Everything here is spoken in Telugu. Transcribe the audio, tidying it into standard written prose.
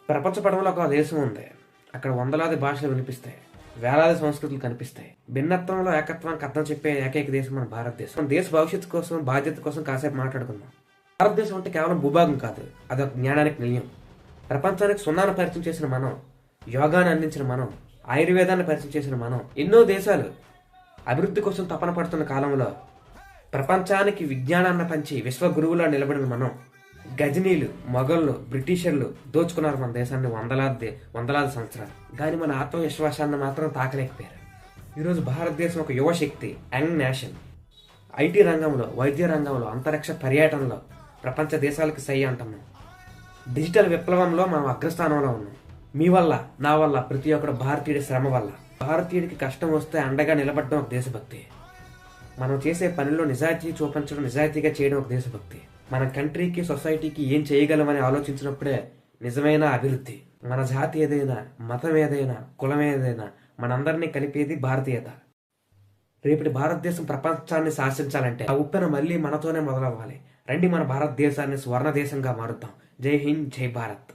ప్రపంచ పటంలో ఒక దేశం ఉంది. అక్కడ వందలాది భాషలు వినిపిస్తాయి, వేలాది సంస్కృతులు కనిపిస్తాయి. భిన్నత్వంలో ఏకత్వానికి అర్థం చెప్పే ఏకైక దేశం మన భారతదేశం. మన దేశ భవిష్యత్తు కోసం, బాధ్యత కోసం కాసేపు మాట్లాడుకుందాం. భారతదేశం అంటే కేవలం భూభాగం కాదు, అదొక జ్ఞానానికి నిలయం. ప్రపంచానికి సున్నాను పరిచయం చేసిన మనం, యోగాన్ని అందించిన మనం, ఆయుర్వేదాన్ని పరిచయం చేసిన మనం, ఎన్నో దేశాలు అభివృద్ధి కోసం తపన పడుతున్న కాలంలో ప్రపంచానికి విజ్ఞానాన్ని పంచి విశ్వగురువులా నిలబడిన మనం, గజనీలు, మొఘళ్ళు, బ్రిటిషర్లు దోచుకున్నారు మన దేశాన్ని వందలాది సంవత్సరాలు. కానీ మన ఆత్మవిశ్వాసాన్ని మాత్రం తాకలేకపోయారు. ఈరోజు భారతదేశం ఒక యువశక్తి, యంగ్ నేషన్. ఐటీ రంగంలో, వైద్య రంగంలో, అంతరిక్ష పర్యటనలో ప్రపంచ దేశాలకు సై అంటున్నాం. డిజిటల్ విప్లవంలో మనం అగ్రస్థానంలో ఉన్నాం. మీ వల్ల, నా వల్ల, ప్రతి ఒక్కడు భారతీయుడి శ్రమ వల్ల. భారతీయుడికి కష్టం వస్తే అండగా నిలబడడం ఒక దేశభక్తి. మనం చేసే పనిలో నిజాయితీ చూపించడం, నిజాయితీగా చేయడం ఒక దేశభక్తి. మన కంట్రీకి, సొసైటీకి ఏం చేయగలమని ఆలోచించినప్పుడే నిజమైన అభివృద్ధి. మన జాతి ఏదైనా, మతం ఏదైనా, కులం ఏదైనా, మనందరినీ కలిపేది భారతీయత. రేపటి భారతదేశం ప్రపంచాన్ని శాసించాలంటే ఆ ఉప్పెన మళ్ళీ మనతోనే మొదలవ్వాలి. రండి మన భారతదేశాన్ని స్వర్ణ దేశంగా మారుద్దాం. జై హింద్, జై భారత్.